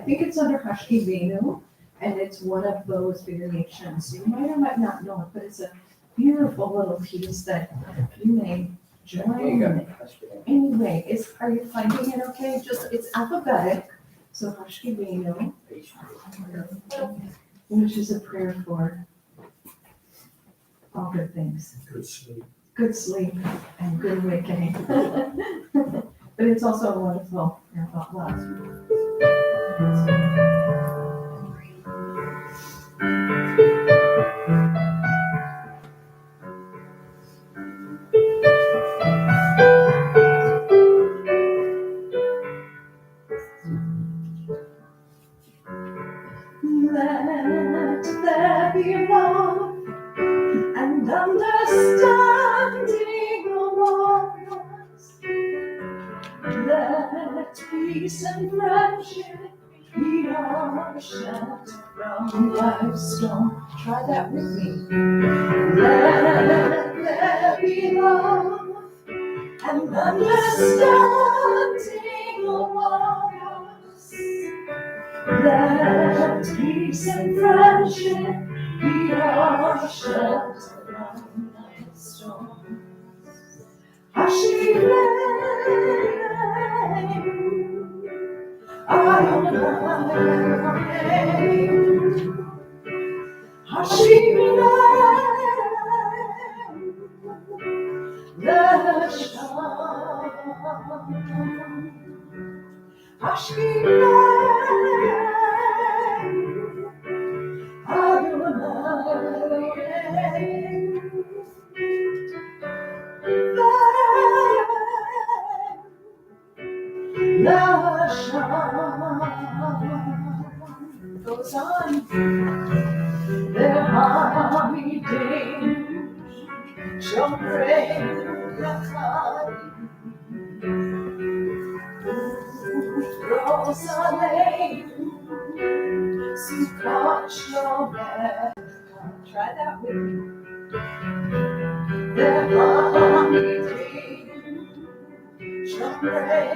think it's under Husky Venu, and it's one of those variations. You might or might not know it, but it's a beautiful little piece that you may join. Anyway, are you finding it okay? It's alphabetic, so Husky Venu, which is a prayer for all good things. Good sleep and good awakening. But it's also a wonderful prayer about love. Let there be love and understanding among us. Let peace and friendship be our shelter from life's storm. Try that with me. Let there be love and understanding among us. Let peace and friendship be our shelter from life's storm. Goes on, their army days shall pray Try that with me. Their army days shall pray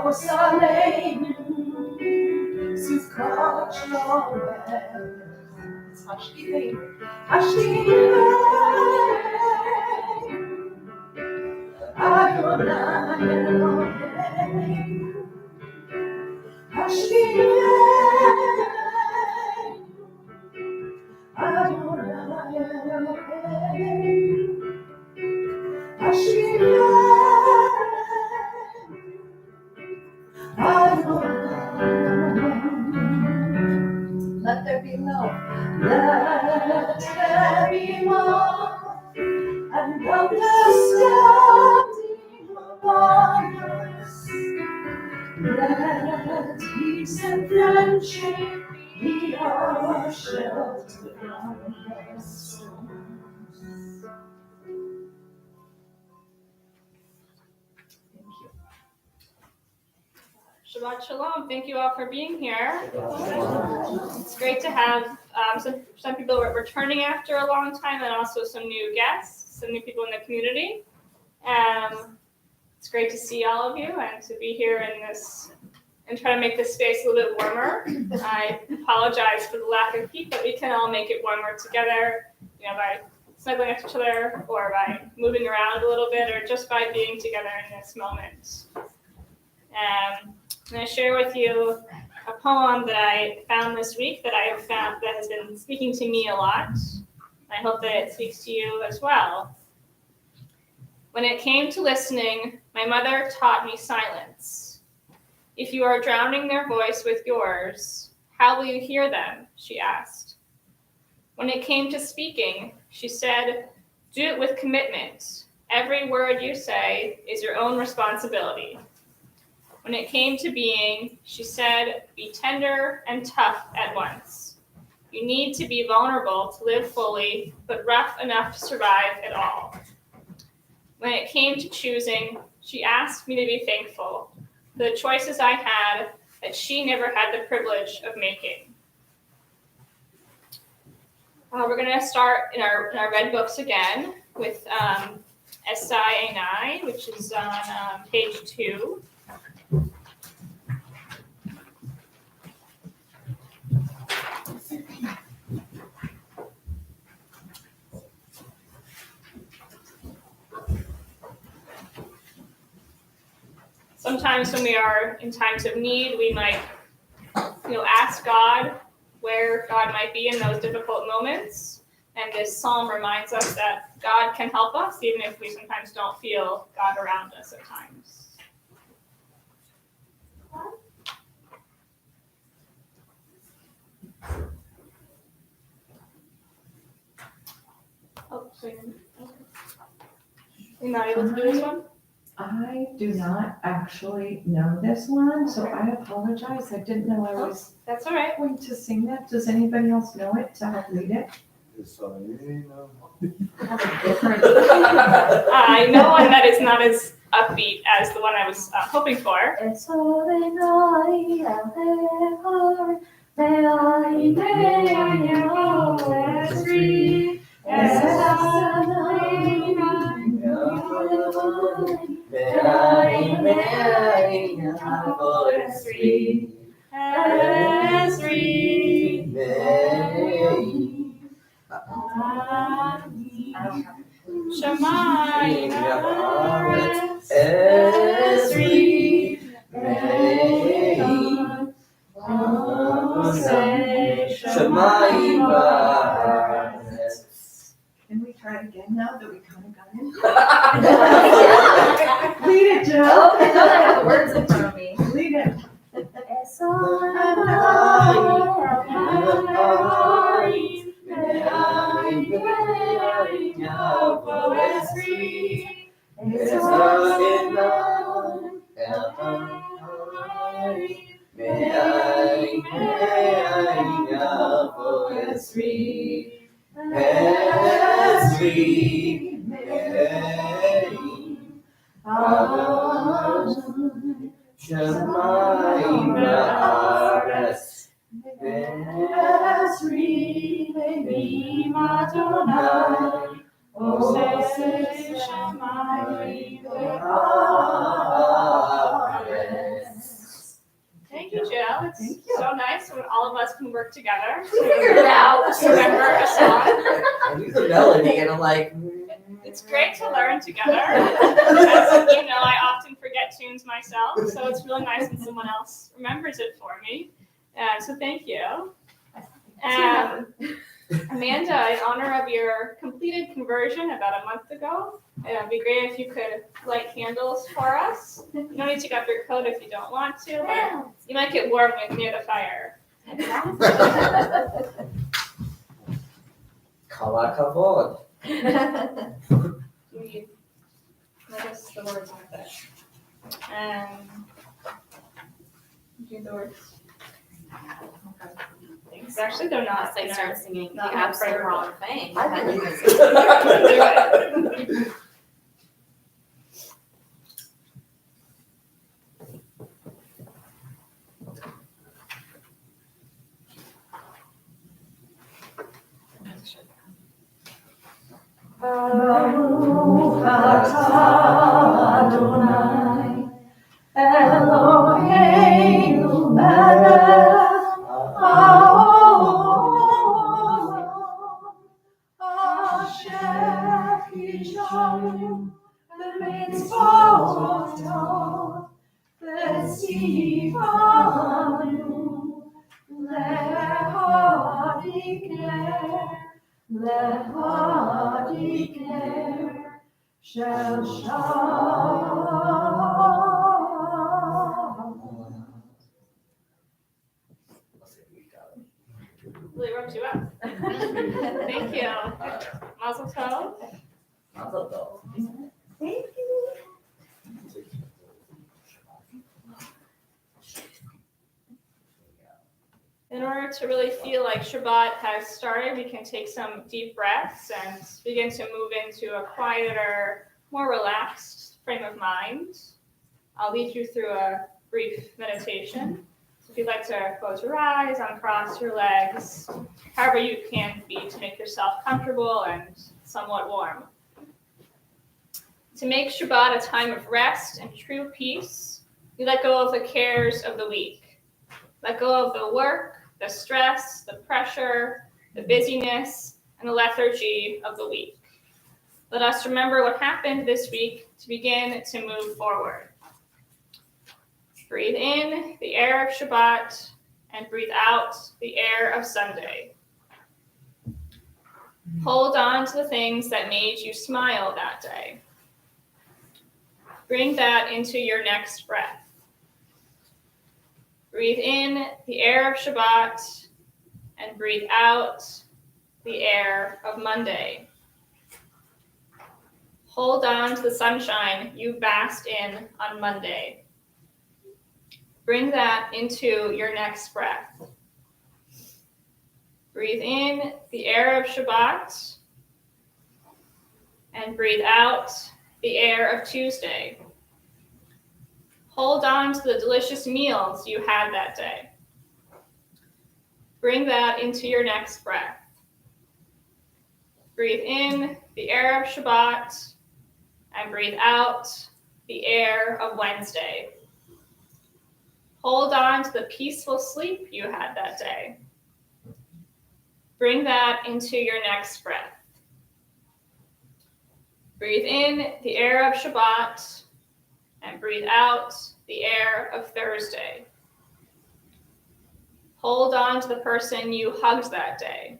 Jerusalem, Sukkot Shalom. Hashkilei, Adonai Elohim, Hashkilei, Adonai Elohim, Let there be love. Let there be love and understanding among us. Let peace and friendship be our shelter from the storms. Shabbat Shalom. Thank you all for being here. It's great to have some people returning after a long time and also some new guests, some new people in the community. It's great to see all of you and to be here in this and try to make this space a little bit warmer. I apologize for the lack of heat, but we can all make it warmer together, by snuggling next to each other or by moving around a little bit or just by being together in this moment. I'm going to share with you a poem that I found this week that I have found that has been speaking to me a lot. I hope that it speaks to you as well. When it came to listening, my mother taught me silence. If you are drowning their voice with yours, how will you hear them? She asked. When it came to speaking, she said, do it with commitment. Every word you say is your own responsibility. When it came to being, she said, be tender and tough at once. You need to be vulnerable to live fully, but rough enough to survive it all. When it came to choosing, she asked me to be thankful for the choices I had that she never had the privilege of making. We're going to start in our red books again with SIA9, which is on page 2. Sometimes when we are in times of need, we might, ask God where God might be in those difficult moments. And this psalm reminds us that God can help us, even if we sometimes don't feel God around us at times. Oh, so you're not able to do this one? I do not actually know this one, so I apologize. I didn't know I was That's all right. going to sing that. Does anybody else know it to help lead it? I know one that is not as upbeat as the one I was hoping for. Can we try it again now that we kind of got in? Lead it, Jill. Oh, I know I have the words in front of me. Lead it. Thank you, Jill. It's Thank you. so nice when all of us can work together We figured it out. to remember a song. I use the melody and I'm like, It's great to learn together. As you know, I often forget tunes myself, so it's really nice when someone else remembers it for me. So thank you. Amanda, in honor of your completed conversion about a month ago, it would be great if you could light candles for us. You don't need to take off your coat if you don't want to, but you might get warm near the fire. Kala kavod. You need, notice the words on it. Do the words. Thanks. Actually, they're not. Unless I start singing the Not absolute preferable. wrong thing. I then believe you it. can sing. Baruch atah Adonai, Eloheinu melech haolam, asher kishanu b'mitzvotav, v'tzivanu Lehadikner shel Shalom. Really worked you up. Thank you. Mazel tov. Mazel tov. Thank you. In order to really feel like Shabbat has started, we can take some deep breaths and begin to move into a quieter, more relaxed frame of mind. I'll lead you through a brief meditation. So if you'd like to close your eyes, uncross your legs, however you can be to make yourself comfortable and somewhat warm. To make Shabbat a time of rest and true peace, you let go of the cares of the week. Let go of the work, the stress, the pressure, the busyness, and the lethargy of the week. Let us remember what happened this week to begin to move forward. Breathe in the air of Shabbat and breathe out the air of Sunday. Hold on to the things that made you smile that day. Bring that into your next breath. Breathe in the air of Shabbat and breathe out the air of Monday. Hold on to the sunshine you basked in on Monday. Bring that into your next breath. Breathe in the air of Shabbat and breathe out the air of Tuesday. Hold on to the delicious meals you had that day. Bring that into your next breath. Breathe in the air of Shabbat and breathe out the air of Wednesday. Hold on to the peaceful sleep you had that day. Bring that into your next breath. Breathe in the air of Shabbat and breathe out the air of Thursday. Hold on to the person you hugged that day.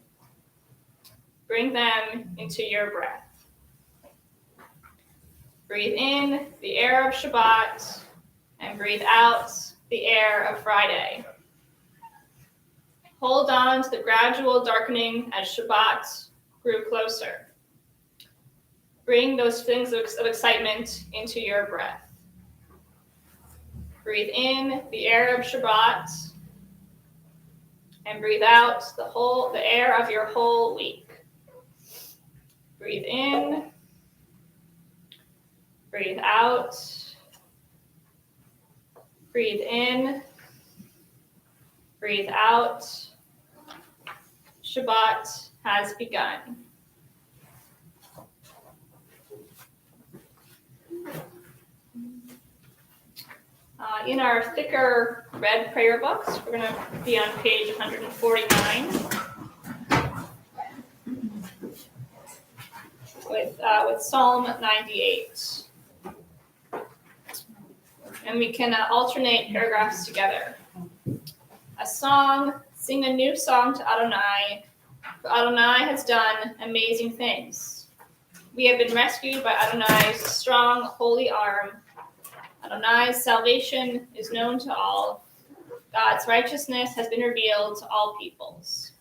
Bring them into your breath. Breathe in the air of Shabbat and breathe out the air of Friday. Hold on to the gradual darkening as Shabbat grew closer. Bring those feelings of excitement into your breath. Breathe in the air of Shabbat and breathe out the air of your whole week. Breathe in, breathe out, breathe in, breathe out. Shabbat has begun. In our thicker red prayer books, we're going to be on page 149 with Psalm 98. And we can alternate paragraphs together. A song, sing a new song to Adonai, for Adonai has done amazing things. We have been rescued by Adonai's strong, holy arm. Adonai's salvation is known to all. God's righteousness has been revealed to all peoples.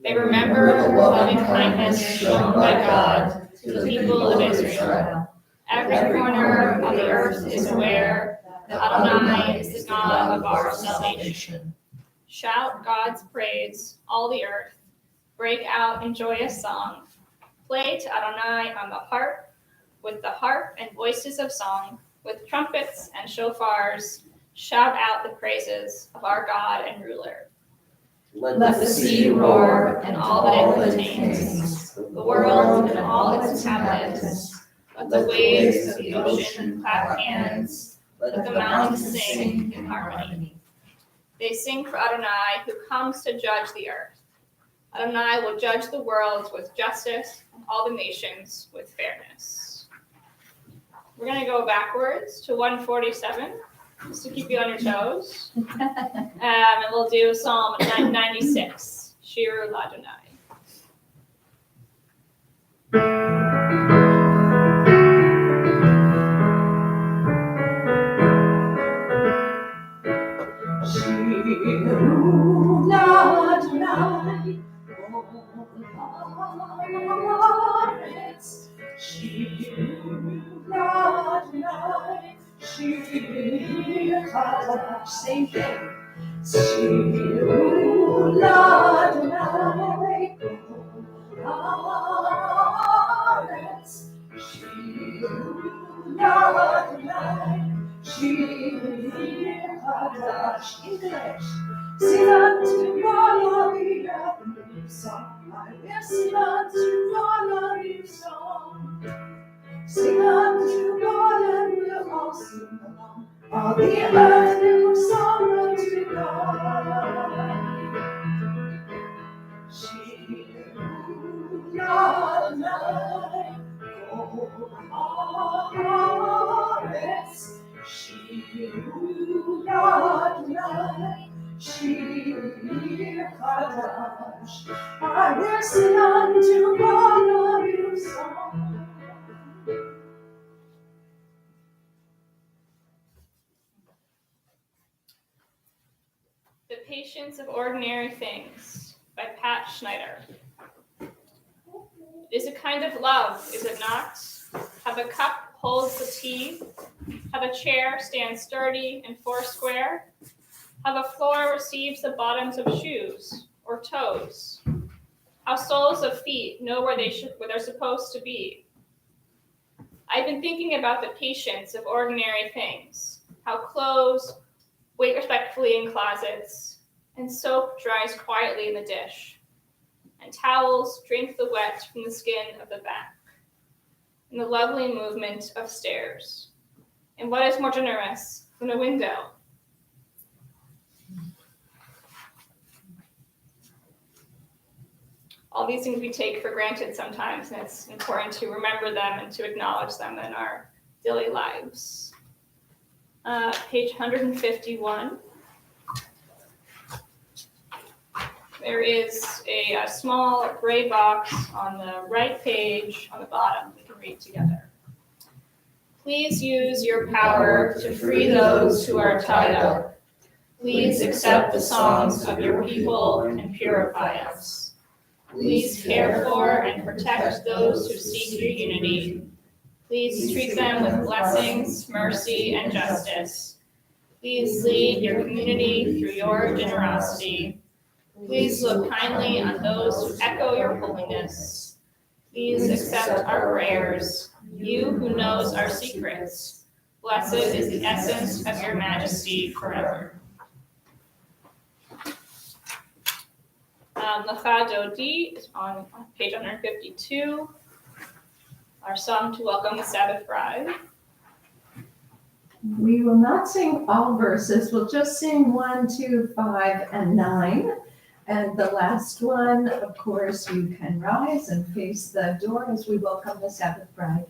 They remember the loving kindness shown by God to the people of Israel. Every corner of the earth is aware that Adonai is the God of our salvation. Shout God's praise, all the earth. Break out in joyous song. Play to Adonai on the harp, with the harp and voices of song. With trumpets and shofars, shout out the praises of our God and ruler. Let the sea roar and all that it contains, the world and all its inhabitants. Let the waves of the ocean clap hands. Let the mountains sing in harmony. They sing for Adonai, who comes to judge the earth. Adonai will judge the world with justice and all the nations with fairness. We're going to go backwards to 147, just to keep you on your toes. And we'll do Psalm 96, Shir Ladonai. Same thing. Shiru Ladonai, Haaretz. Shiru Ladonai, Shiru Chadash. English. Sing unto God a new song. Yes, sing unto God a new song. Sing unto All the earth knew sorrow to God. She knew not night or harvest. She knew not night. She Kadash. I will sing unto God a new song. The Patience of Ordinary Things by Pat Schneider. It is a kind of love, is it not? Have a cup holds the tea, have a chair stand sturdy and foursquare, have a floor receives the bottoms of shoes or toes, how soles of feet know where they're supposed to be. I've been thinking about the patience of ordinary things, how clothes wait respectfully in closets, and soap dries quietly in the dish, and towels drink the wet from the skin of the back, and the lovely movement of stairs. And what is more generous than a window? All these things we take for granted sometimes, and it's important to remember them and to acknowledge them in our daily lives. Page 151. There is a small gray box on the right page on the bottom we can read together. Please use your power to free those who are tied up. Please accept the songs of your people and purify us. Please care for and protect those who seek your unity. Please treat them with blessings, mercy, and justice. Please lead your community through your generosity. Please look kindly on those who echo your holiness. Please accept our prayers, you who knows our secrets. Blessed is the essence of your majesty forever. Lecha Dodi is on page 152. Our song to welcome the Sabbath bride. We will not sing all verses, we'll just sing 1, 2, 5, and 9. And the last one, of course, you can rise and face the door as we welcome the Sabbath bride.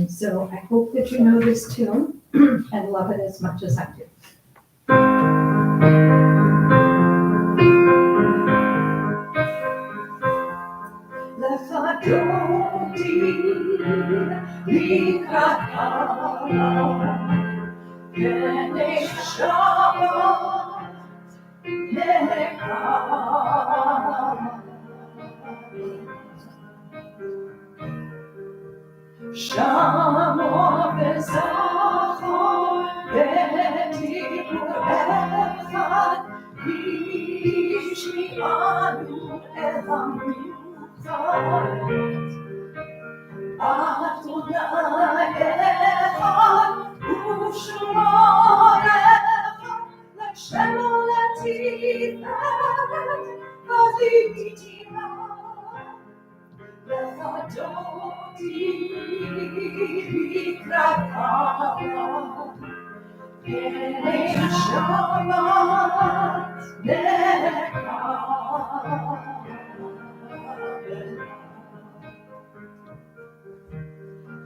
So I hope that you know this tune and love it as much as I do. Lecha Dodi, B'nei Shabbat, Lecha. Shamo v'zachor v'dibur echad, Yishmi'anu el hamiuchad. Adonai echad u'shmo echad, L'Shemo l'tiferet v'ti'ah. Lecha Dodi B'nei Shabbat Lecha.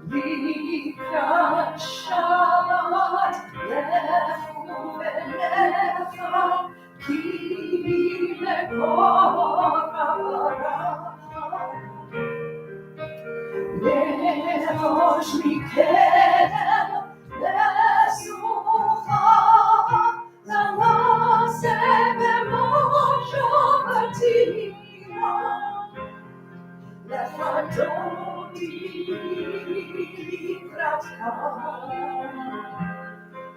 Likrat Shabbat lechu v'lecha, ki lekor ha'ara. Lerosh mikerem lesucha, Na'aseh b'moshav v'ti'ah. Lecha Dodi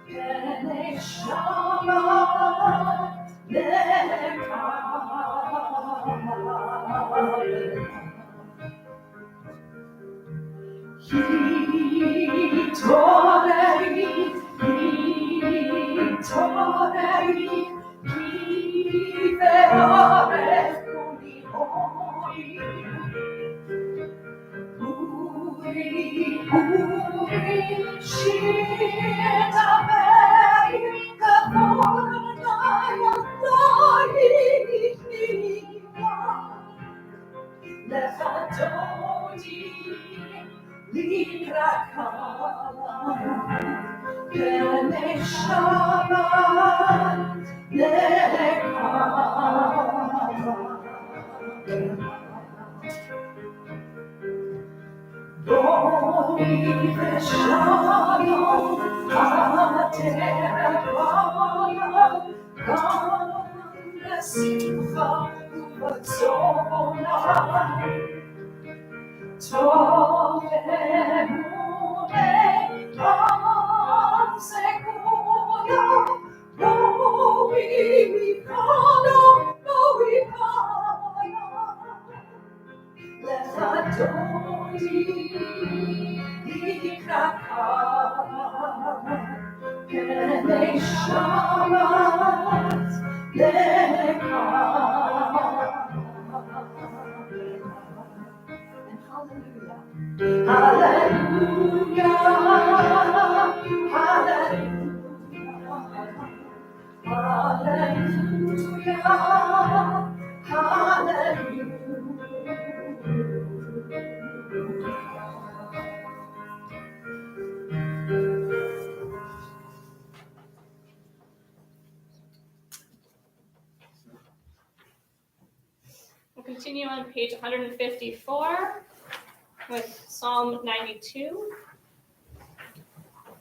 B'nai Shabbat Lecha. Torei, ki ve'orech kuli hori. Uri, shir taber. We'll continue on page 154 with Psalm 92.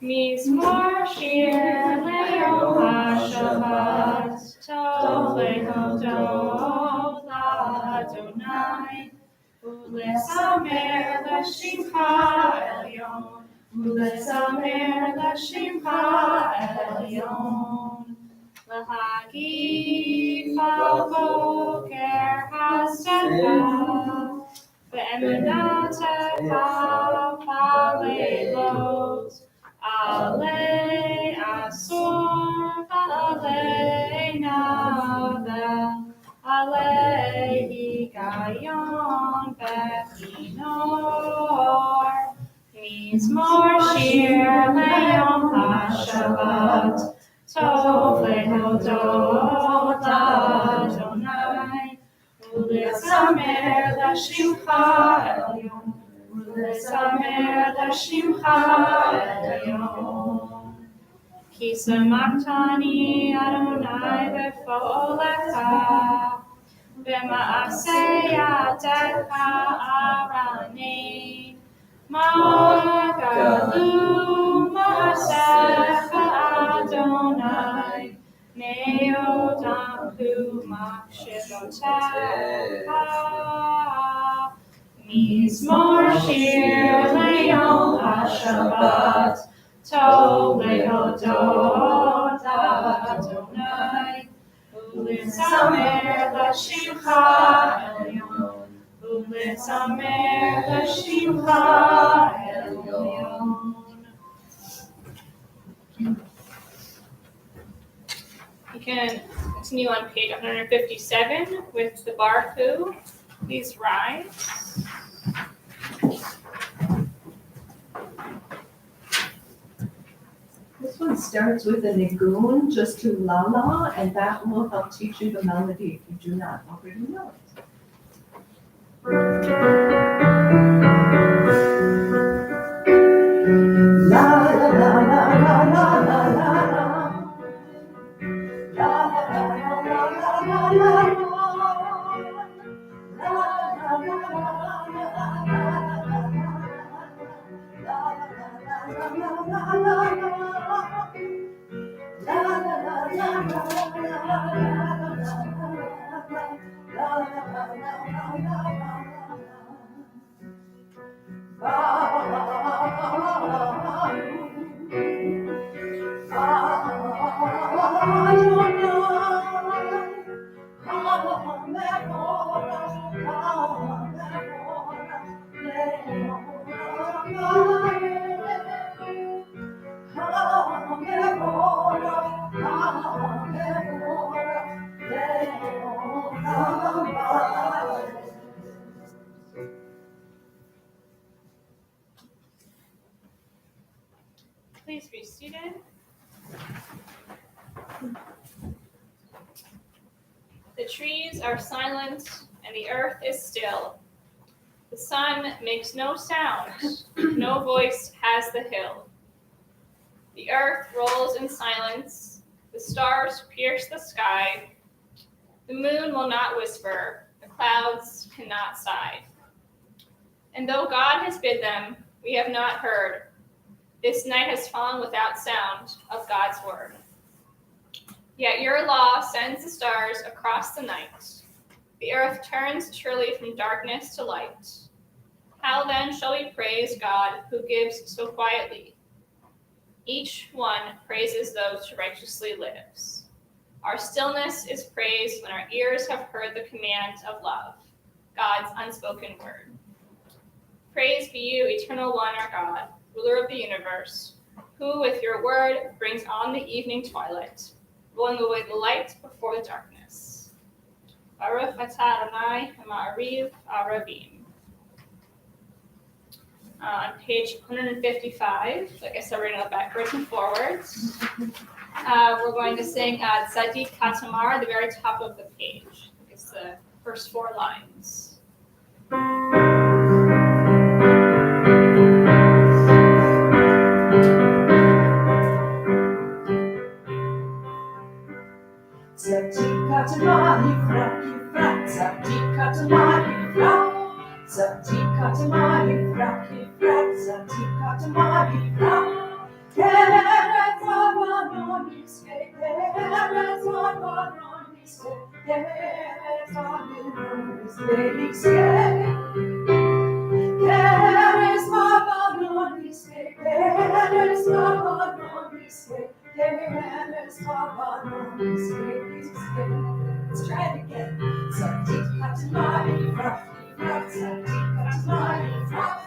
Mizmor shir le'yom ha'shabbat, tov le'hodot la'Adonai, u'lesamer l'shimcha elyon, u'lesamer l'shimcha elyon, l'hagid b'boker ha'seba, ve'emunatecha b'leilot, Ale asur v'ale navel, ale higayon v'chinor. Mizmor shir le'yom ha'shabbat, tov le'hodot la'Adonai, u'lesamer l'shimcha elyon. Lesamer l'shimcha elyon. Ki samachthani Adonai b'fo'olecha, b'ma'aseh yadecha arani. Magalu ma'asecha Adonai, ne'odam hu machshivotecha. Mizmor shir le'yom ha'shabbat, tov le'hodot la'Adonai, u'lesamer l'shimcha elyon, u'lesamer l'shimcha elyon. You can continue on page 157 with the Barfu. Please rise. This one starts with a nigun, just to la, and that will help teach you the melody if you do not already know it. La la la la la la la la la. La la la la la la la la. Please be seated. The trees are silent and the earth is still. The sun makes no sound, no voice has the hill. The earth rolls in silence. The stars pierce the sky. The moon will not whisper. The clouds cannot sigh. And though God has bid them, we have not heard. This night has fallen without sound of God's word. Yet your law sends the stars across the night. The earth turns surely from darkness to light. How then shall we praise God who gives so quietly? Each one praises those who righteously lives. Our stillness is praised when our ears have heard the command of love, God's unspoken word. Praise be you, eternal one, our God, ruler of the universe, who with your word brings on the evening twilight, rolling away the light before the darkness. Baruch atah Adonai ha'ma'ariv ha'ravim. On page 155, I guess I'm reading it backwards and forwards. We're going to sing Tzadik Katamar at the very top of the page. It's the first 4 lines. Tzadik Katamar Yifrach, Yifrach, Tzadik Katamar Yifrach. Tzadik Katamar Yifrach, Yifrach, Tzadik Katamar Yifrach. Eretz Avanon Yisrael, Eretz Avanon Yisrael, Eretz Avanon Yisrael. Eretz Avanon Yisrael, Eretz Avanon Yisrael, Eretz Avanon Yisrael. Let's try it again. Tzadik Katamar Yifrach, Yifrach, Tzadik Katamar Yifrach.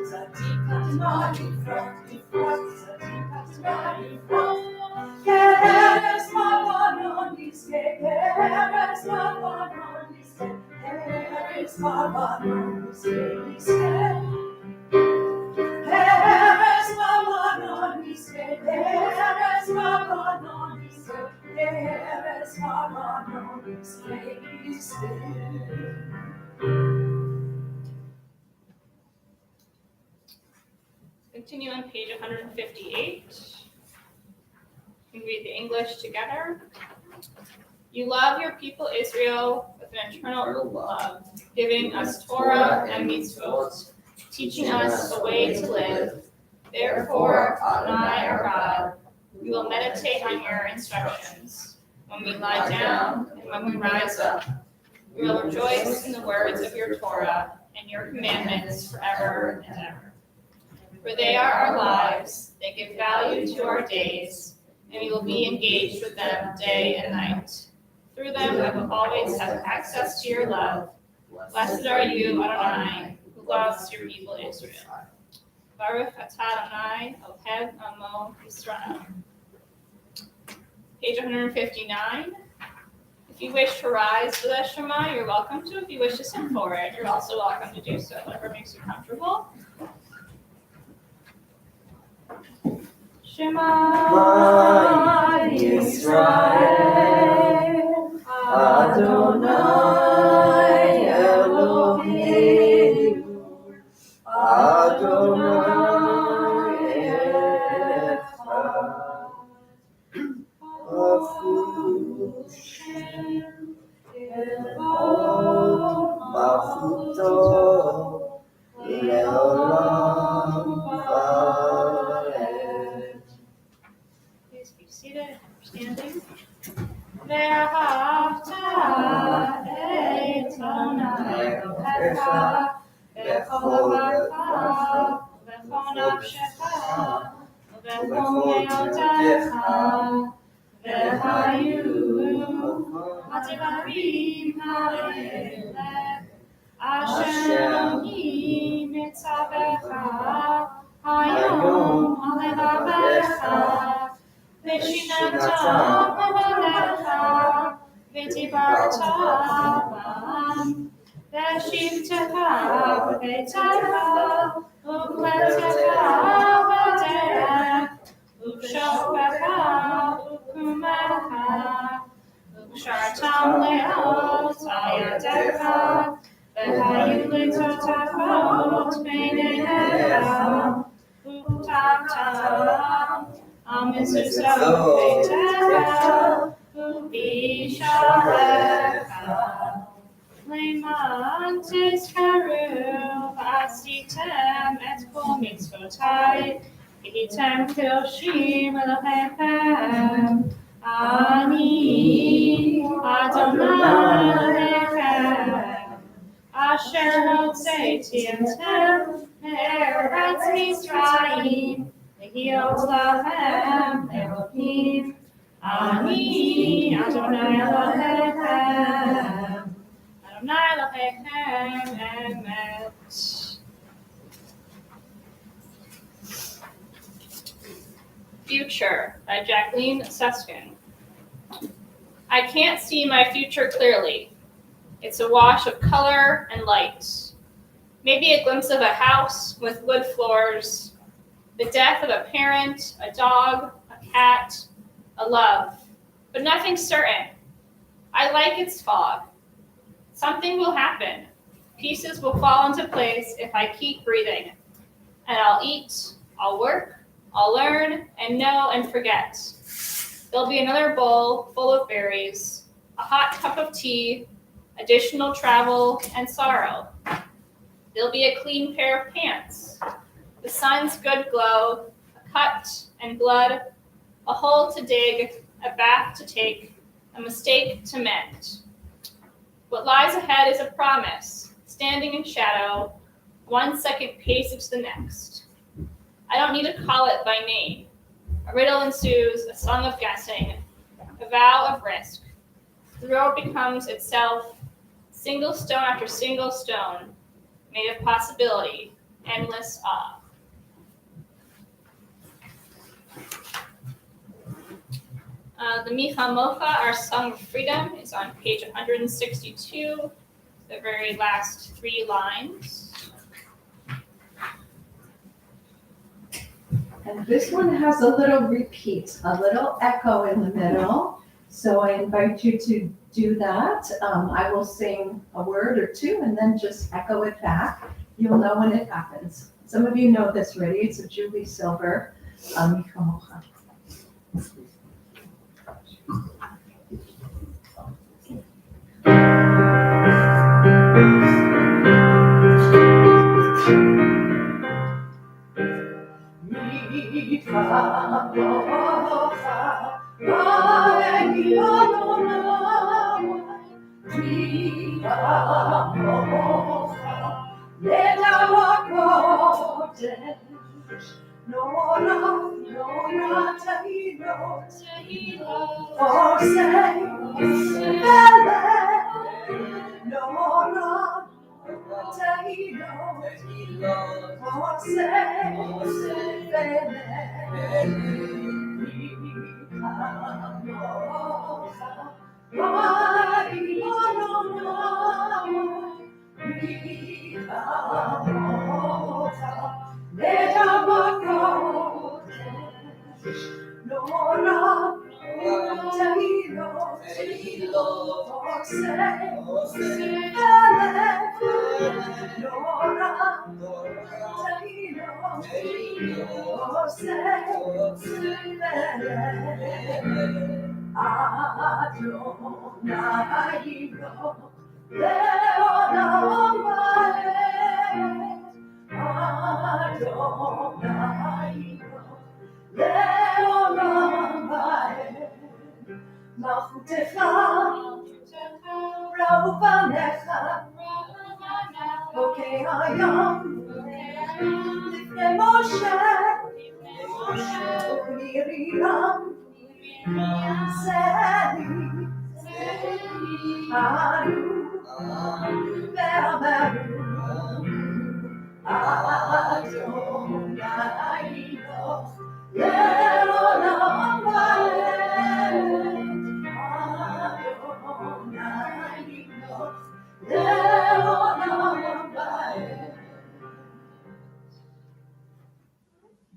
Tzadik Katamar Yifrach, Yifrach, Tzadik Katamar Yifrach. Eretz Avanon Yisrael, Eretz Avanon Yisrael, Eretz Avanon Yisrael. Eretz Avanon Yisrael, Eretz Avanon Yisrael, Eretz Avanon Yisrael. Continue on page 158. You can read the English together. You love your people Israel with an eternal love, giving us Torah and mitzvot, teaching us a way to live. Therefore, Adonai our God, we will meditate on your instructions when we lie down and when we rise up. We will rejoice in the words of your Torah and your commandments forever and ever. For they are our lives, they give value to our days, and we will be engaged with them day and night. Through them we will always have access to your love. Blessed are you, Adonai, who loves your people Israel. Baruch atah Adonai, Ohev Amo Yisrael. Page 159. If you wish to rise for the Shema, you're welcome to. If you wish to sit for it, you're also welcome to do so, whatever makes you comfortable. Shema Yisrael, Adonai Eloheinu, Adonai Echad, Baruch Shem Elon Malchuto Leolam Vaed. Please be seated, standing. Ve'ahavta et Adonai Elohecha b'chol levavecha v'chol nafshecha v'chol me'otecha ve'hayu hativarim ha'eleh asher ani mitzavecha hayom alevavecha v'shinatam b'valecha v'dibarta b'am v'shivtecha b'beitecha u'kletecha b'derech u'shofecha u'kumecha u'kshartam le'ot ayadecha v'hayu litotafot b'neinecha u'taftam mistletoe, Ubishareka. Lemantes caru, asitem et mitzvotai, item kilshim Elohechem, Ani Adonai Elohechem, Asher hotzeitem me'eretz Mitzrayim, lehiot lahem Elohim, Ani Adonai Elohechem, Adonai Elohechem emet. Future by Jacqueline Suskin. I can't see my future clearly. It's a wash of color and light. Maybe a glimpse of a house with wood floors, the death of a parent, a dog, a cat, a love, but nothing certain. I like its fog. Something will happen. Pieces will fall into place if I keep breathing. And I'll eat, I'll work, I'll learn, and know and forget. There'll be another bowl full of berries, a hot cup of tea, additional travel and sorrow. There'll be a clean pair of pants, the sun's good glow, a cut and blood, a hole to dig, a bath to take, a mistake to mend. What lies ahead is a promise, standing in shadow, 1 second pace to the next. I don't need to call it by name. A riddle ensues, a song of guessing, a vow of risk. The road becomes itself, single stone after single stone, made of possibility, endless awe. The Micha Mocha, our Song of Freedom, is on page 162, the very last 3 lines. And this one has a little repeat, a little echo in the middle. So I invite you to do that. I will sing a word or two and then just echo it back. You'll know when it happens. Some of you know this already. It's a Julie Silver Micha Mocha.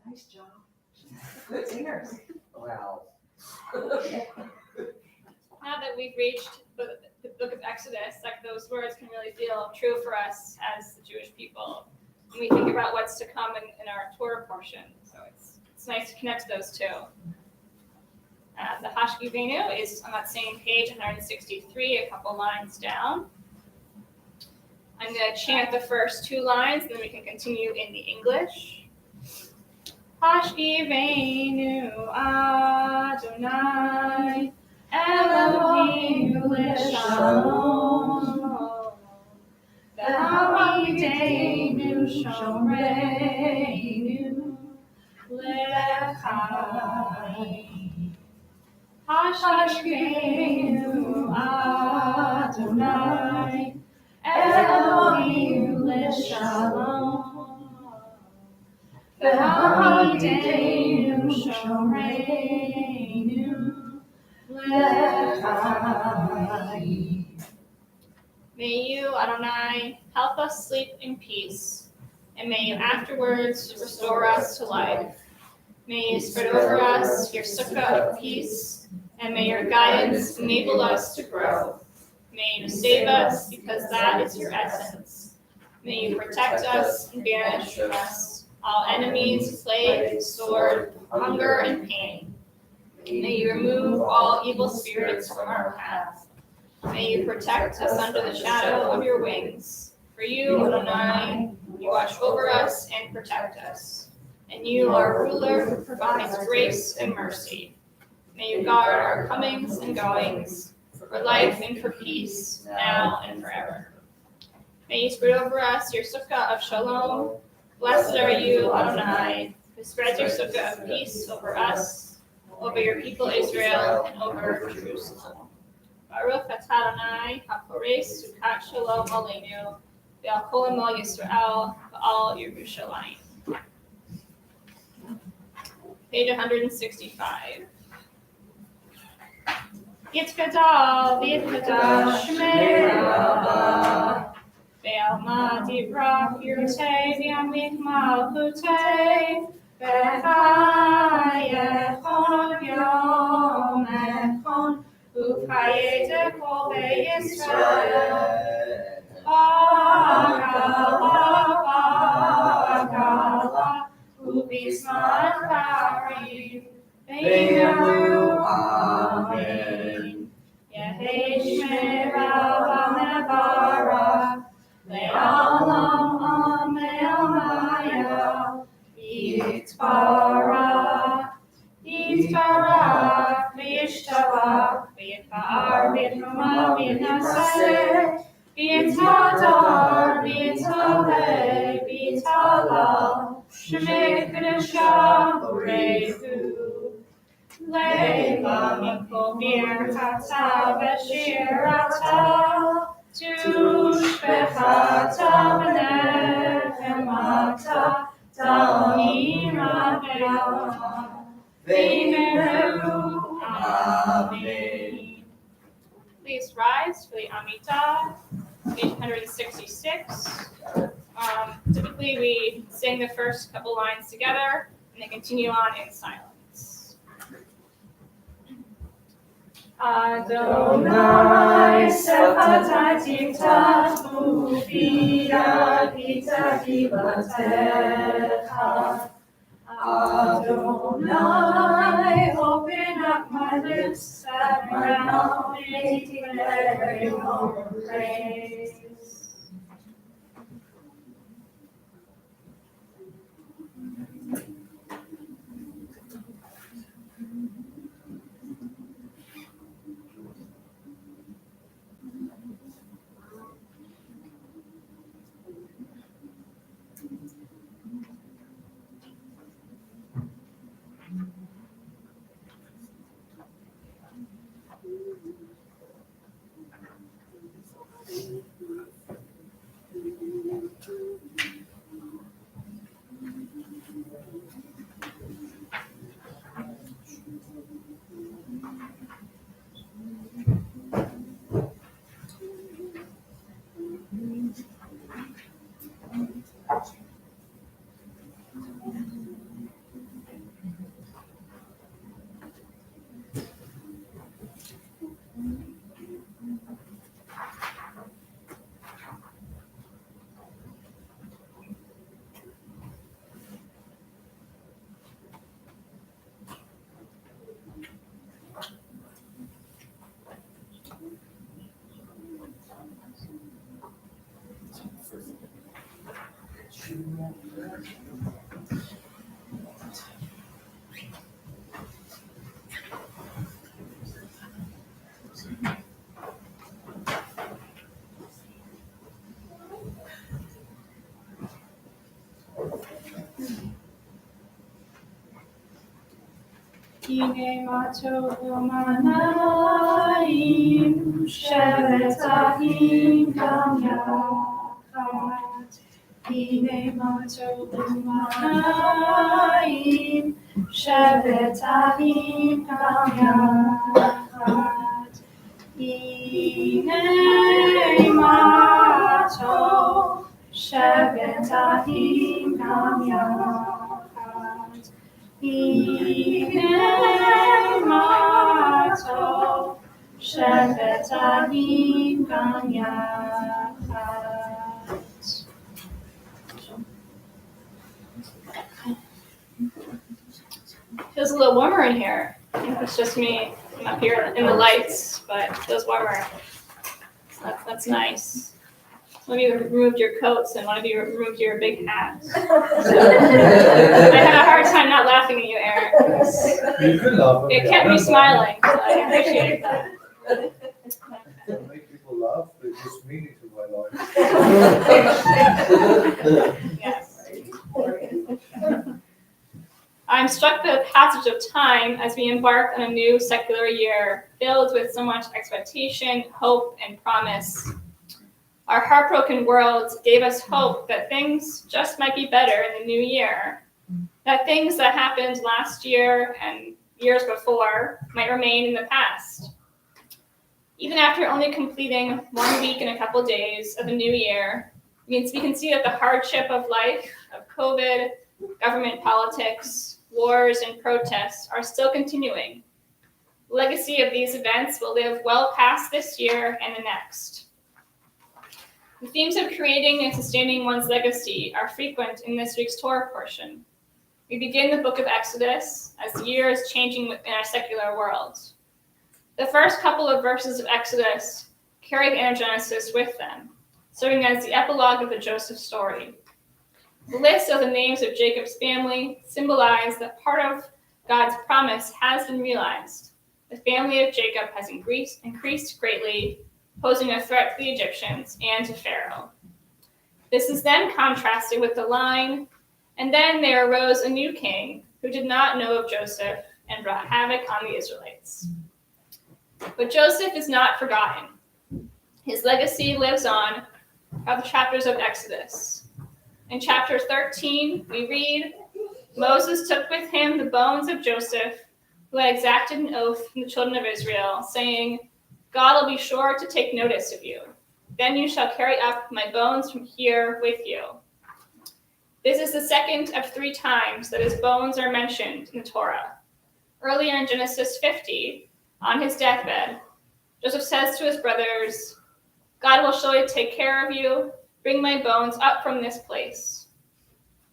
Nice job. Good singers. Wow. Now that we've reached the book of Exodus, like those words can really feel true for us as the Jewish people when we think about what's to come in our Torah portion. So it's nice to connect those two. The Hashkivenu is on that same page, 163, a couple lines down. I'm going to chant the first 2 lines, and then we can continue in the English. Hashkivenu Adonai Eloheinu Shalom V'hamidenu Shomreinu L'chaim Hashkivenu Adonai Eloheinu Shalom V'hamidenu Shomreinu L'chaim. May you, Adonai, help us sleep in peace, and may you afterwards restore us to life. May you spread over us your sukkah of peace, and may your guidance enable us to grow. May you save us, because that is your essence. May you protect us and banish from us all enemies, plague, sword, hunger, and pain. May you remove all evil spirits from our path. May you protect us under the shadow of your wings. For you, Adonai, you watch over us and protect us. And you, our ruler, who provides grace and mercy. May you guard our comings and goings, for life and for peace, now and forever. May you spread over us your sukkah of shalom. Blessed are you, Adonai, who spreads your sukkah of peace over us, over your people Israel, and over Jerusalem. Baruch atah Adonai, haporeis sukkot shalom aleinu, ve'al kol amo Yisrael, ve'al Yerushalayim. Page 165. Yitkadal, v'yitkadash shmei Rabbah, ve'alma dibra pirutei, v'yamlik malchutei, ve'chayechon yom echon, U'chayete kol Yisrael. Ba'agala, u'bizman karim, ve'yamu amen. Yehei shmei Rabbah mevarach, le'olam amen maya, yitbarach, yitbarach, v'yishtabach, v'yitbar, v'yitruma, v'yinaseh, v'yitadar, v'yitaleh, v'yitalal, shemei kedeshah urehu, le'va mikol birchata v'shirata, tushbechata v'nechemata, ta'onim ve'alma, v'yimeru, amen. Please rise for the Amidah, page 166. Typically, we sing the first couple lines together and then continue on in silence. Adonai sefatai tiftatu biyad itahi batecha. Adonai, open up my lips, that my mouth may declare your praise. Hine mato umanaim, shevetahim gam yachat. Hine mato umanaim, shevetahim gam yachat. Hine mato, shevetahim gam yachat. Hine mato, shevetahim gam yachat. Feels a little warmer in here. I think it's just me. I'm up here in the lights, but it feels warmer. So that's nice. One of you removed your coats and one of you removed your big hats. I had a hard time not laughing at you, Eric. You could laugh at me. It kept me smiling, so I appreciate that. To make people laugh, it's just meaning to my life. Yes. I'm struck by the passage of time as we embark on a new secular year filled with so much expectation, hope, and promise. Our heartbroken world gave us hope that things just might be better in the new year, that things that happened last year and years before might remain in the past. Even after only completing 1 week and a couple days of the new year, we can see that the hardship of life, of COVID, government politics, wars, and protests are still continuing. The legacy of these events will live well past this year and the next. The themes of creating and sustaining one's legacy are frequent in this week's Torah portion. We begin the book of Exodus as the year is changing in our secular world. The first couple of verses of Exodus carry the inner Genesis with them, serving as the epilogue of the Joseph story. The list of the names of Jacob's family symbolize that part of God's promise has been realized. The family of Jacob has increased greatly, posing a threat to the Egyptians and to Pharaoh. This is then contrasted with the line, and then there arose a new king who did not know of Joseph and brought havoc on the Israelites. But Joseph is not forgotten. His legacy lives on throughout the chapters of Exodus. In chapter 13, we read, Moses took with him the bones of Joseph, who had exacted an oath from the children of Israel, saying, God will be sure to take notice of you. Then you shall carry up my bones from here with you. This is the second of 3 times that his bones are mentioned in the Torah. Earlier in Genesis 50, on his deathbed, Joseph says to his brothers, God will surely take care of you. Bring my bones up from this place.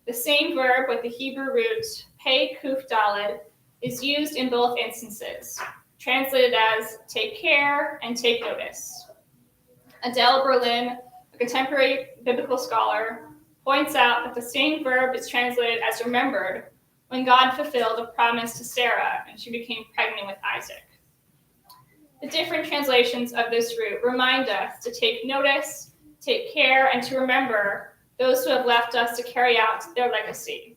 The same verb with the Hebrew root, pei kuf daled, is used in both instances, translated as take care and take notice. Adele Berlin, a contemporary biblical scholar, points out that the same verb is translated as remembered when God fulfilled a promise to Sarah and she became pregnant with Isaac. The different translations of this root remind us to take notice, take care, and to remember those who have left us to carry out their legacy.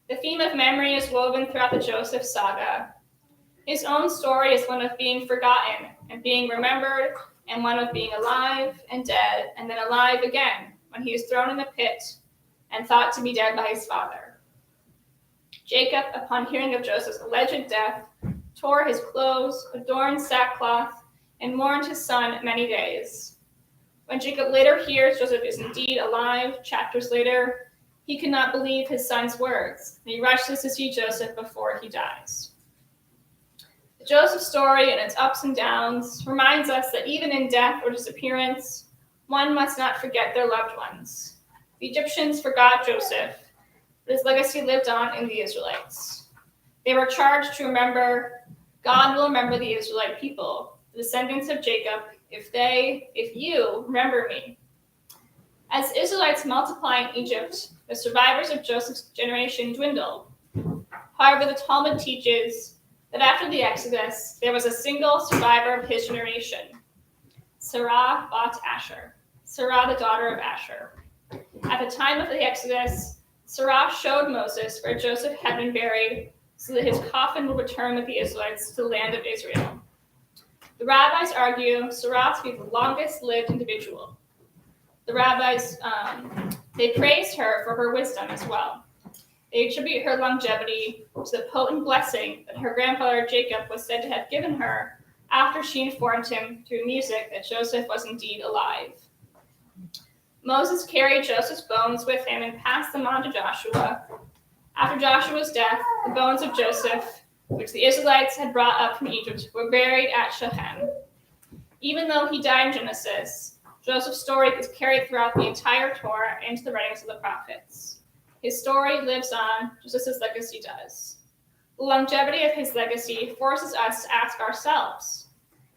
The theme of memory is woven throughout the Joseph saga. His own story is one of being forgotten and being remembered, and one of being alive and dead, and then alive again when he is thrown in the pit and thought to be dead by his father. Jacob, upon hearing of Joseph's alleged death, tore his clothes, adorned sackcloth, and mourned his son many days. When Jacob later hears Joseph is indeed alive, chapters later, he cannot believe his son's words, and he rushes to see Joseph before he dies. The Joseph story and its ups and downs reminds us that even in death or disappearance, one must not forget their loved ones. The Egyptians forgot Joseph, but his legacy lived on in the Israelites. They were charged to remember, God will remember the Israelite people, the descendants of Jacob, if you remember me. As Israelites multiply in Egypt, the survivors of Joseph's generation dwindle. However, the Talmud teaches that after the Exodus, there was a single survivor of his generation, Sarah bat Asher, Sarah the daughter of Asher. At the time of the Exodus, Sarah showed Moses where Joseph had been buried so that his coffin will return with the Israelites to the land of Israel. The rabbis argue Sarah to be the longest lived individual. The rabbis, they praised her for her wisdom as well. They attribute her longevity to the potent blessing that her grandfather Jacob was said to have given her after she informed him through music that Joseph was indeed alive. Moses carried Joseph's bones with him and passed them on to Joshua. After Joshua's death, the bones of Joseph, which the Israelites had brought up from Egypt, were buried at Shechem. Even though he died in Genesis, Joseph's story is carried throughout the entire Torah and to the writings of the prophets. His story lives on just as his legacy does. The longevity of his legacy forces us to ask ourselves,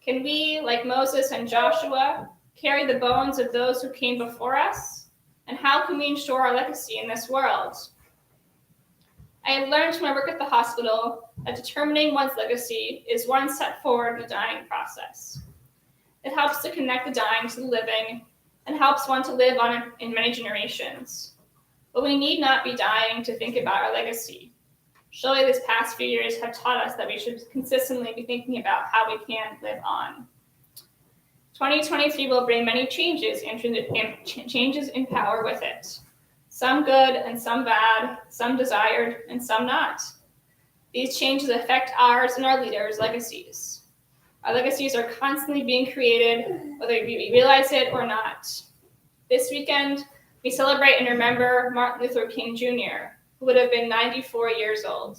can we, like Moses and Joshua, carry the bones of those who came before us? And how can we ensure our legacy in this world? I have learned from my work at the hospital that determining one's legacy is one step forward in the dying process. It helps to connect the dying to the living and helps one to live on in many generations. But we need not be dying to think about our legacy. Surely this past few years have taught us that we should consistently be thinking about how we can live on. 2023 will bring many changes and changes in power with it. Some good and some bad, some desired and some not. These changes affect ours and our leaders' legacies. Our legacies are constantly being created, whether we realize it or not. This weekend, we celebrate and remember Martin Luther King Jr., who would have been 94 years old.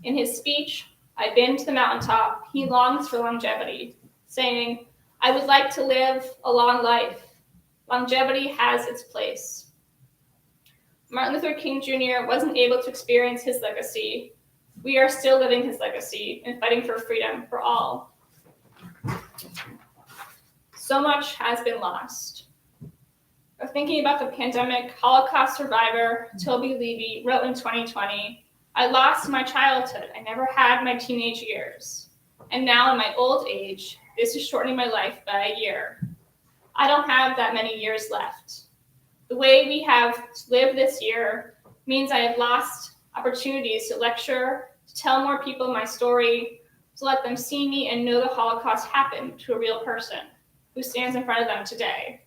In his speech, "I've been to the mountaintop," he longs for longevity, saying, "I would like to live a long life. Longevity has its place." Martin Luther King Jr. wasn't able to experience his legacy. We are still living his legacy and fighting for freedom for all. So much has been lost. Thinking about the pandemic, Holocaust survivor Toby Levy wrote in 2020, "I lost my childhood. I never had my teenage years. And now in my old age, this is shortening my life by a year. I don't have that many years left. The way we have lived this year means I have lost opportunities to lecture, to tell more people my story, to let them see me and know the Holocaust happened to a real person who stands in front of them today."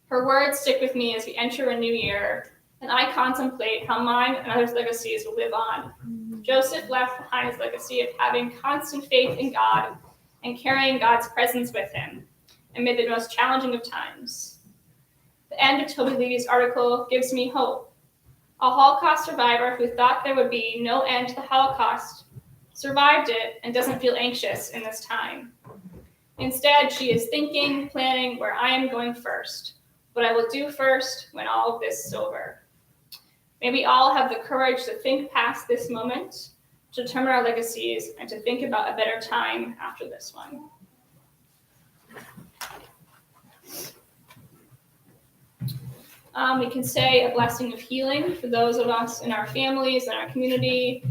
Her words stick with me as we enter a new year, and I contemplate how mine and others' legacies will live on. Joseph left behind his legacy of having constant faith in God and carrying God's presence with him amid the most challenging of times. The end of Toby Levy's article gives me hope. A Holocaust survivor who thought there would be no end to the Holocaust survived it and doesn't feel anxious in this time. Instead, she is thinking, planning where I am going first, what I will do first when all of this is over. May we all have the courage to think past this moment, to determine our legacies, and to think about a better time after this one. We can say a blessing of healing for those of us in our families and our community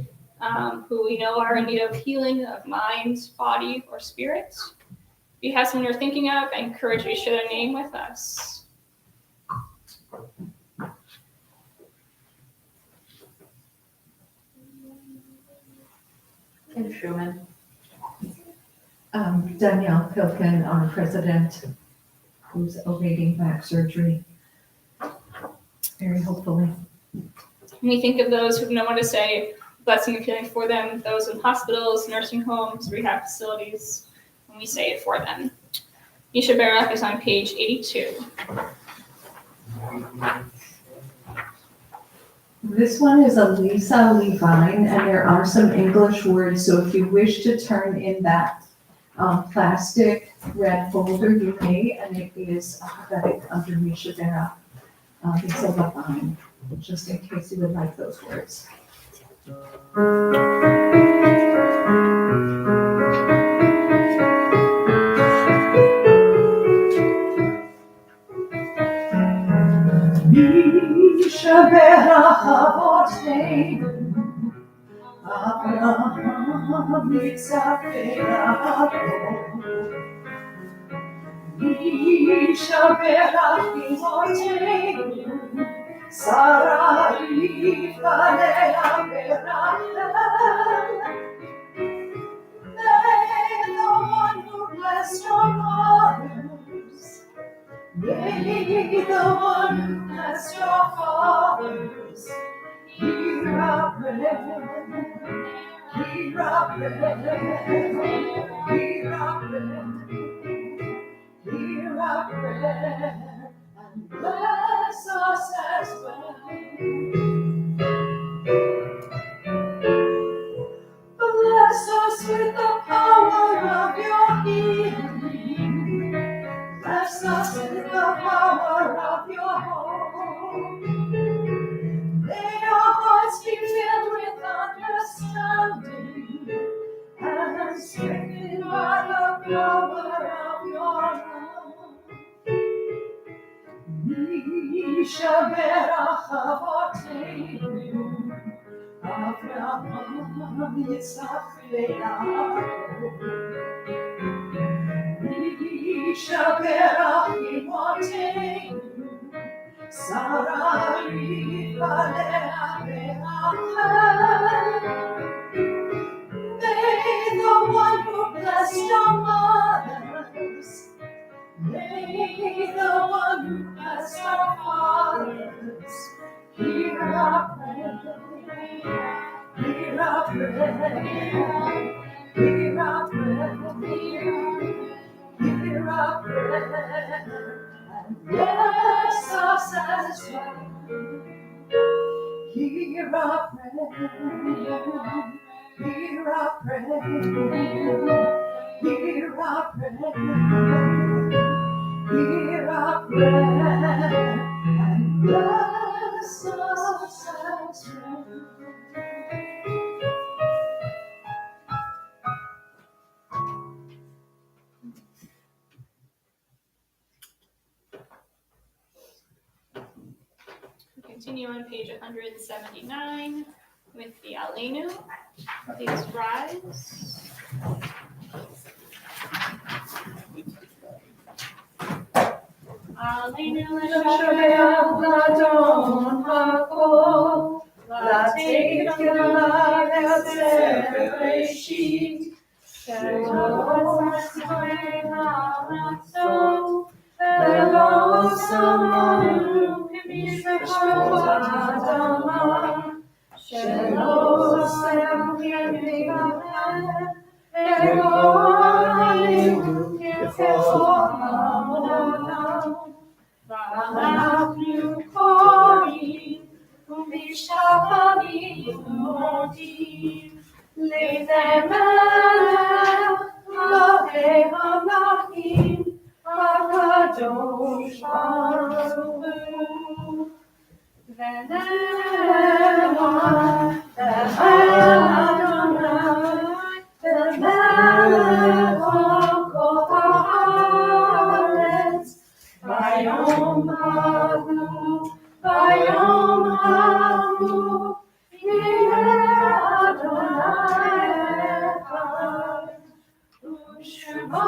who we know are in need of healing of mind, body, or spirit. If you have someone you're thinking of, I encourage you to share their name with us. Kim Truman. Danielle Pilkin, our president, who's awaiting back surgery. Very hopefully. When we think of those who have no one to say, blessing of healing for them, those in hospitals, nursing homes, rehab facilities, when we say it for them. Yisha Barak is on page 82. This one is a Lisa Levine, and there are some English words, so if you wish to turn in that plastic red folder, you may, and it is alphabetic under Misha Barak. Lisa Levine, just in case you would like those words. Misha Barak Avoteinu, Avraham, Yitzhak, Yaakov. Misha Barak Avoteinu, Sarah Ifalea May the one who bless your mothers, may the one who bless your fathers, hear our prayer, hear our prayer, hear our prayer, hear our prayer, and bless us as well. Bless us with the power of your healing. Bless us with the power of your hope. May our hearts be filled with understanding and strengthened by the power of your love. Mishaberach Avotenu, Avraham, Yitzchak, Yaakov. Mishaberach Imotenu, Sarah, Ifalea, Be'achel. May the one who bless your mothers, may the one who bless your fathers, hear our prayer, hear our prayer, hear our prayer, hear our prayer, and bless us as well. Hear our prayer, hear our prayer, hear our prayer, hear our prayer, and bless us as well. Continue on page 179 with the Aleinu. Please rise. Aleinu L'Shabeach l'Adon HaKol, l'Tefilah Ezer Bereshit, She'lo Tzmei ha'aratzot, ve'lo samanu mishpachot ha'adama, She'lo semchim v'gamer, ve'go'alinu k'chol ha'olam. ואנחנו קוראים ומשתחווים ומודים לפני מלך מלכי המלכים הקדוש ברוך הוא. ונאמר במלך כל הארץ ביום ההוא יראה אדוני אחד, ושמו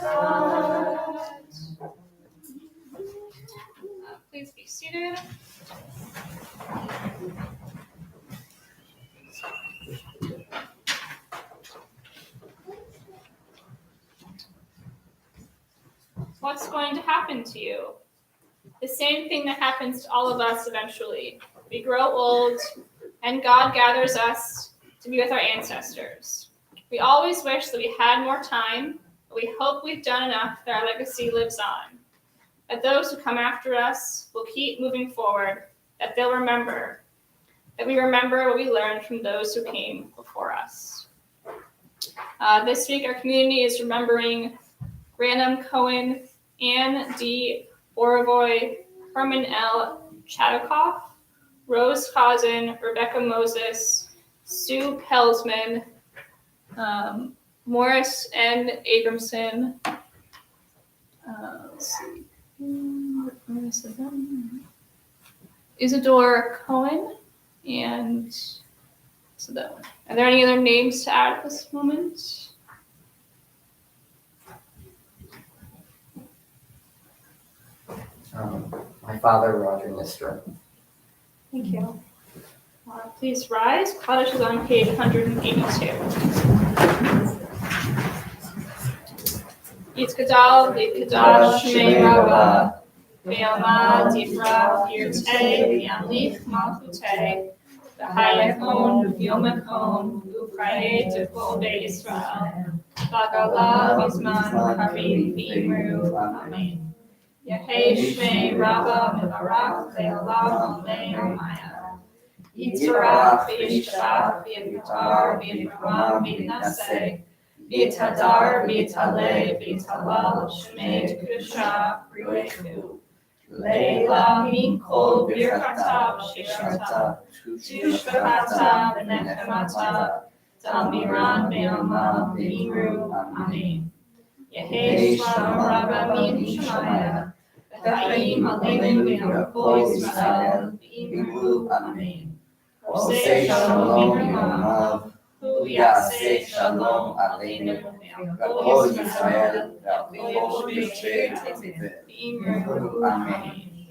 אחד. Please be seated. What's going to happen to you? The same thing that happens to all of us eventually. We grow old, and God gathers us to be with our ancestors. We always wish that we had more time, but we hope we've done enough that our legacy lives on. That those who come after us will keep moving forward, that they'll remember, that we remember what we learned from those who came before us. This week, our community is remembering Random Cohen, Anne D. Borovoy, Herman L. Chadikoff, Rose Cousin, Rebecca Moses, Sue Pelsman, Morris N. Abramson, let's see, Isadore Cohen, and so that one. Are there any other names to add at this moment? My father, Roger Nistra. Thank you. Please rise. Kaddish is on page 182. Yitzkadal, Yitkadash, Shmei Rabba, Ve'oma, Difra, Yirtei, Yamlich, Malchutei, V'hayakon, V'yomakon, U'prayet, V'kol Beit Yisrael, V'agala, V'zman, Karim, V'imru, Amen. Yehei Shmei Rabba, Mevarach, Ve'olam, Olei, Amaya. Yitzhak, V'yishtabach, V'yitar, V'yitrama, V'yinaseh, V'yitadar, V'yitaleh, V'yitalal, Shmei Kedusha, Ruechu. Leila, Min Kol, Birkatav, Shishatav, Tushvatav, V'nechematav, Dalmiran, Ve'ama, V'imru, Amen. Yehei Shalom Rabba Min Shemaya, V'chaim Aleinu V'yamkol Yisrael, V'imru, Amen. Osei Shalom V'yamav, Hu Yaseh Shalom Aleinu V'yamkol Yisrael, V'yamkol Yisrael, V'imru, Amen.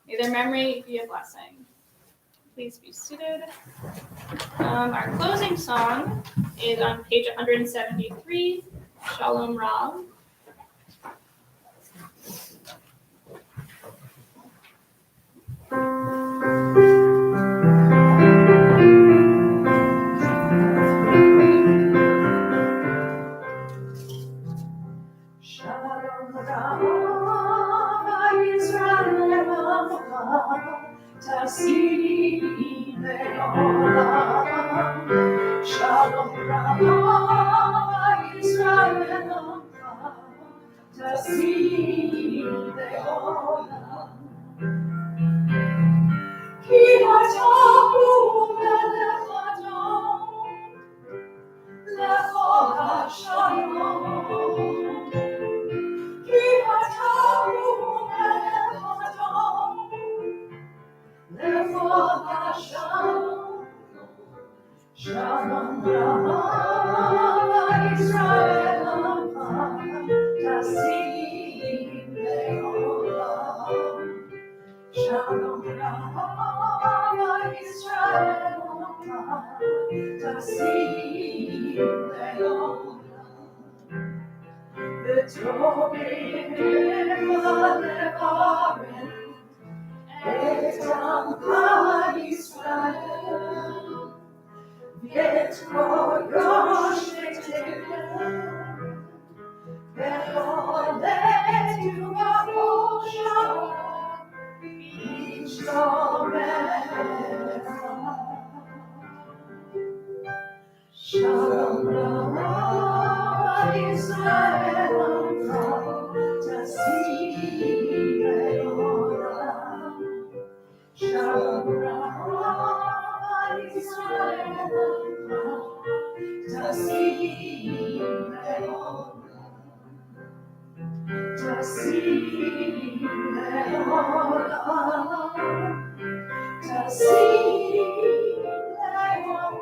May their memory be a blessing. Please be seated. Our closing song is on page 173, Shalom Rav. Shalom Rama Yisrael Tassim Le'olam. Shalom Rama Yisrael Tassim Le'olam. Ki atahu melech Adon Lechol HaShalom. Ki atahu melech Adon Lechol HaShalom. Shalom Rama Yisrael Tassim Le'olam. Shalom Rama Yisrael Tassim Le'olam. V'tovim levarim et amcha Yisrael v'et kodosh v'tefillah v'choletu v'chosha v'yishtomecha. Shalom Rama Yisrael Tassim Le'olam. Shalom Rama Yisrael Tassim Le'olam. Tassim Le'olam. Tassim Le'olam.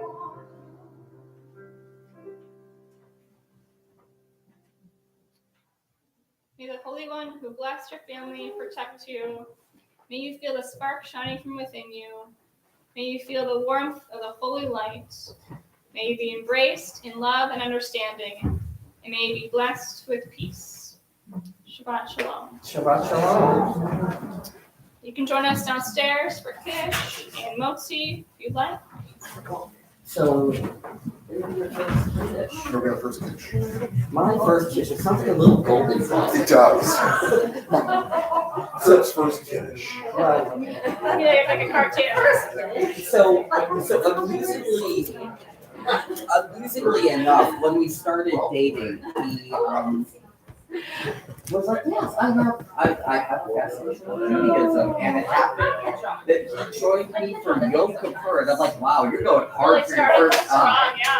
May the Holy One who blessed your family protect you. May you feel the spark shining from within you. May you feel the warmth of the holy light. May you be embraced in love and understanding. And may you be blessed with peace. Shabbat Shalom. Shabbat Shalom. You can join us downstairs for Kiddush and Motzi if you'd like. So, You're gonna first pitch. my first kiss, it sounds like a little golden song. It does. That's first kiddish. Right. Yeah, like a cartoon. So amusingly enough, when we started dating, he was like, yes, I have a fascination with Judaism, and it happened that he joined me for Yom Kippur, and I'm like, wow, you're going hard Really for your started first strong, time. yeah.